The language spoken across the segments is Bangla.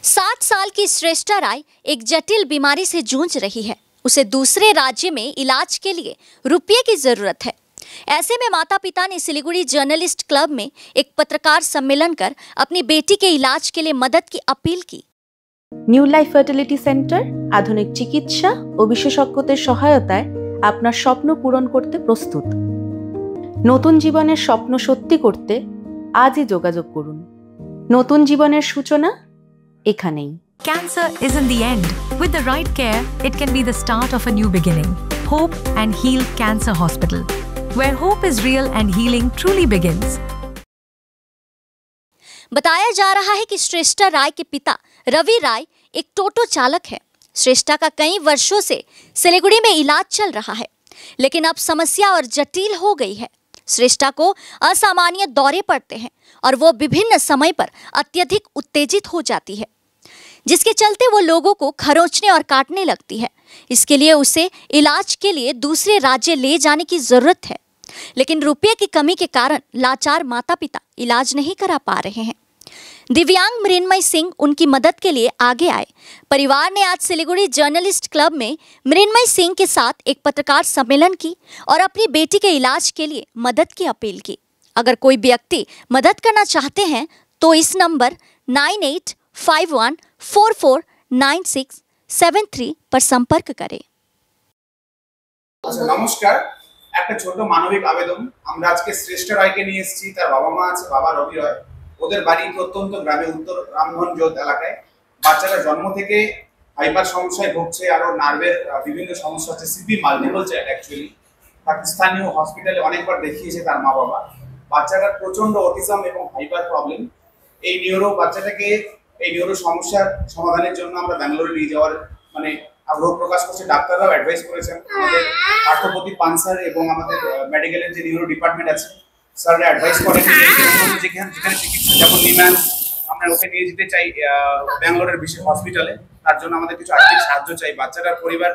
60 साल की श्रेष्ठा राय एक जटिल बीमारी से जूझ रही है। उसे दूसरे राज्य में इलाज के लिए रुपये की जरूरत है। ऐसे में माता पिता ने सिलीगुड़ी जर्नलिस्ट क्लब में एक पत्रकार सम्मेलन कर अपनी बेटी के इलाज के लिए मदद की अपील की। নিউ লাইফ ফার্টিলিটি সেন্টার আধুনিক চিকিৎসা ও বিশেষজ্ঞদের সহায়তায় আপনার স্বপ্ন পূরণ করতে প্রস্তুত। নতুন জীবনের স্বপ্ন সত্যি করতে আজই যোগাযোগ করুন। নতুন জীবনের সূচনা এখানেই। Cancer isn't the end. With the right care, it can be the start of a new beginning. Hope and Heal Cancer Hospital, where hope is real and healing truly begins. बताया जा रहा है कि श्रेष्ठा राय के पिता रवि राय एक टोटो चालक है। श्रेष्ठा का कई वर्षों से सिलीगुड़ी में इलाज चल रहा है, लेकिन अब समस्या और जटिल हो गई है। श्रेष्ठा को असामान्य दौरे पड़ते हैं और वो विभिन्न समय पर अत्यधिक उत्तेजित हो जाती है, जिसके चलते वो लोगों को खरोंचने और काटने लगती है। इसके लिए उसे इलाज के लिए दूसरे राज्य ले जाने की जरूरत है, लेकिन रुपये की कमी के कारण लाचार माता पिता इलाज नहीं करा पा रहे हैं। दिव्यांग मृण्मय सिंह उनकी मदद के लिए आगे आए। परिवार ने आज सिलीगुड़ी जर्नलिस्ट क्लब में मृण्मय सिंह के साथ एक पत्रकार सम्मेलन की और अपनी बेटी के इलाज के लिए मदद की अपील की। अगर कोई व्यक्ति मदद करना चाहते हैं तो इस नंबर 9851449673 पर संपर्क करें। नमस्कार, একটা ছোট মানবিক আবেদন। আমরা আজকে শ্রেষ্ঠ রায়কে নিয়ে এসেছি। তার বাবা মা আছে, বাবা রবি রায়। ওদের বাড়ি প্রত্যন্ত গ্রামে উত্তর রামগঞ্জ এলাকায়। বাচ্চাটা জন্ম থেকে হাইপার সমস্যায় ভুগছে, আরো নার্ভের বিভিন্ন সমস্যা আছে, সিপি মাল্টিপল চ্যাট অ্যাকচুয়ালি। পাকিস্তানীয় হসপিটালে অনেকবার দেখিয়েছে তার মা বাবা। বাচ্চাটার প্রচন্ড অটিজম এবং হাইপার প্রবলেম। এই বাচ্চাটাকে এই নিউরো সমস্যার সমাধানের জন্য আমরা ব্যাঙ্গালোরে নিয়ে যাওয়ার আগ্রহ প্রকাশ করছে। ডাক্তাররাও অ্যাডভাইস করেছেন, আমাদের পার্থপতি পান স্যার এবং আমাদের মেডিকেলের যে নিউরো ডিপার্টমেন্ট আছে স্যাররা অ্যাডভাইস করেন যেখানে চিকিৎসা যেমন নিম্যান্স আমরা ওকে নিয়ে যেতে চাই ব্যাঙ্গালোরের বিশেষ হসপিটালে। তার জন্য আমাদের কিছু আর্থিক সাহায্য চাই। বাচ্চাটার পরিবার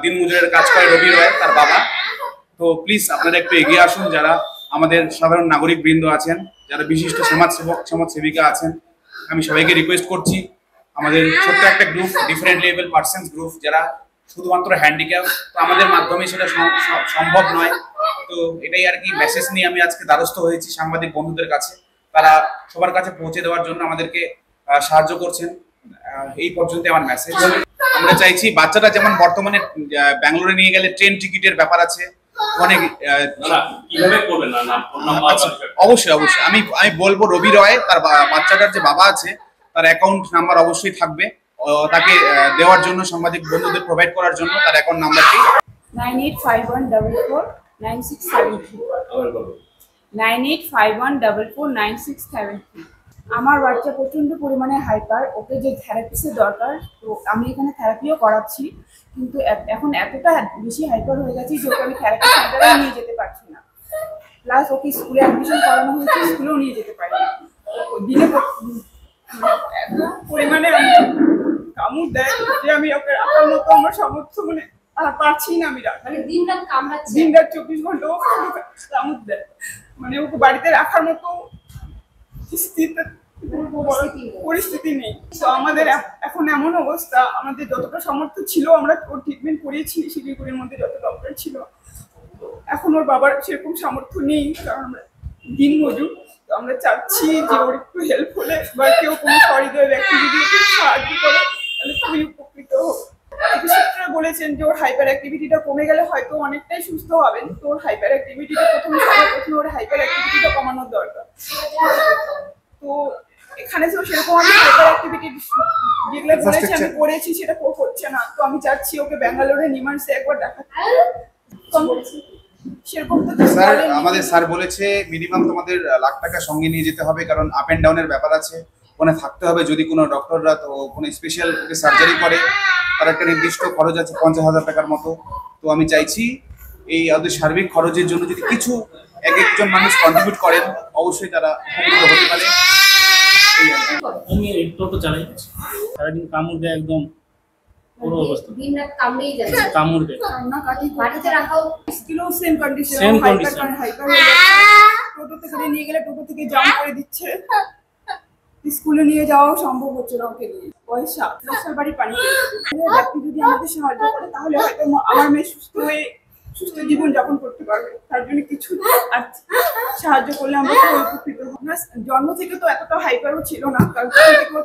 দিনমজুরের কাজ করে রবি রয় তার বাবা। তো প্লিজ আপনারা একটু এগিয়ে আসুন, যারা আমাদের সাধারণ নাগরিক বৃন্দ আছেন, যারা বিশিষ্ট সমাজসেবিকা আছেন, আমি সবাইকে রিকোয়েস্ট করছি আমাদের ছোট্ট একটা group, different level persons group, যারা শুধুমাত্র হ্যান্ডিক্যাপ, তো আমাদের মাধ্যমে সেটা সম্ভব নয়। তো এটাই আর কি মেসেজ নিয়ে আমি আজকে দ্বারস্থ হয়েছি সাংবাদিক বন্ধুদের কাছে। তারা সবার কাছে পৌঁছে দেওয়ার জন্য আমাদেরকে সাহায্য করছেন। এই পর্যন্ত আমার মেসেজ। আমরা চাইছি বাচ্চাটা যেমন বর্তমানে ব্যাঙ্গালোরে নিয়ে গেলে ট্রেন টিকিটের ব্যাপার আছে, অনেক অবশ্যই আমি বলবো রবি রয় তার বাচ্চাটার যে বাবা আছে তার অ্যাকাউন্ট নাম্বার অবশ্যই থাকবে, তাকে দেওয়ার জন্য সাংবাদিক বন্ধুদের প্রোভাইড করার জন্য তার অ্যাকাউন্ট নাম্বারটি 9851449673 আমার বাচ্চা প্রচন্ড পরিমাণে হাইপার, ওকে যে থেরাপিসের দরকার, তো আমি এখানে থেরাপিও করাচ্ছি, কিন্তু এখন এতটা বেশি হাইপার হয়ে গেছে যে ওকে আমি থেরাপি সেন্টারে নিয়ে যেতে পারছি না। প্লাস ওকে স্কুলে অ্যাডমিশন করানো হয়েছে, স্কুলেও নিয়ে যেতে পারি না। দিনে এত পরিমাণে কামড় দেয় যে আমি ওকে রাখার মতো আমার সামর্থ্য আর পারছি না। আমি দিন রাত 24 ঘন্টা কামড় দেয়, ওকে বাড়িতে রাখার মতো পরিস্থিতি নেই। তো আমাদের এখন এমন অবস্থা, আমাদের যতটা সামর্থ্য ছিল আমরা ওর ট্রিটমেন্ট করিয়েছি শিলিগুড়ির মধ্যে যত ডক্টর ছিল। এখন ওর বাবার সেরকম সামর্থ্য নেই, কারণ আমরা দিন মজুর। তো আমরা চাচ্ছি যে ওর একটু হেল্প হলে বা কেউ কোনো সহৃদয় ব্যক্তি যদি সাহায্য করে তাহলে খুবই উপকৃত হোক। চিকিৎসকরা বলেছেন যে ওর হাইপার অ্যাক্টিভিটিটা কমে গেলে হয়তো অনেকটাই সুস্থ হবেন। তো ওর হাইপার অ্যাক্টিভিটিটা প্রথমে ওর হাইপার অ্যাক্টিভিটিটা কমানোর দরকার। তো এখানে তো সেরকম আমি হাইপার অ্যাক্টিভিটি যেগুলো বলেছি আমি করেছি সেটা করছে না। তো আমি চাচ্ছি ওকে ব্যাঙ্গালোরে নিমান্সে একবার দেখাতে। আমাদের স্যার বলেছে মিনিমাম তোমাদের লাখ টাকা সঙ্গে নিয়ে যেতে হবে, কারণ আপ এন্ড ডাউনের ব্যাপার আছে, ওখানে থাকতে হবে। যদি কোনো ডক্টররা তো কোনো স্পেশাল সার্জারি করে তার একটা নির্দিষ্ট খরচ আছে 50,000 টাকার মতো। তো আমি চাইছি এই ওদের সার্বিক খরচের জন্য যদি কিছু একজন মানুষ কন্ট্রিবিউট করেন অবশ্যই তারা উপকৃত হতে পারে। আমি টোটো চালাই, সারাদিন কামড় দেয়, একদম পুরো অবস্থা দিন রাত কামড়েই যাচ্ছে, কামড় দেয় না কাটি বাড়িতে রাখাও স্কিলও সেম কন্ডিশন হাইপার টোটো থেকে নিয়ে গেলে টোটো থেকে জাম করে দিচ্ছে। স্কুলে নিয়ে যাওয়াও সম্ভব হচ্ছে না ওকে নিয়ে, পয়সা রাস্তার বাড়ি পানি ব্যক্তি যদি আমাদের সাহায্য করে তাহলে হয়তো আমার মেয়ে সুস্থ জীবন যাপন করতে পারবে। তার জন্য কিছু সাহায্য করলে আমরা খুবই উপকৃত হব। না, জন্ম থেকে তো এতটা হাইপারও ছিল না, কারণ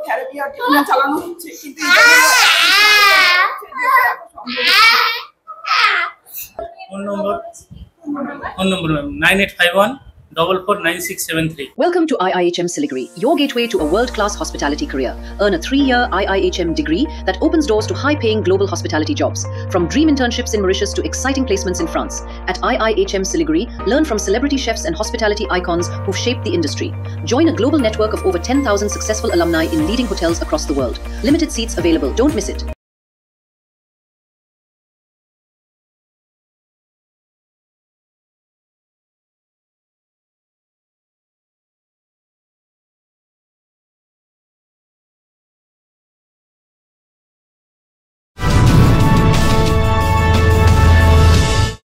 থেরাপি আর ট্রিটমেন্ট চালানো হচ্ছে, কিন্তু phone number ma'am 9851 449673। Welcome to IIHM Siliguri, your gateway to a world-class hospitality career. Earn a 3-year IIHM degree that opens doors to high-paying global hospitality jobs. From dream internships in Mauritius to exciting placements in France. At IIHM Siliguri, learn from celebrity chefs and hospitality icons who've shaped the industry. Join a global network of over 10,000 successful alumni in leading hotels across the world. Limited seats available, don't miss it.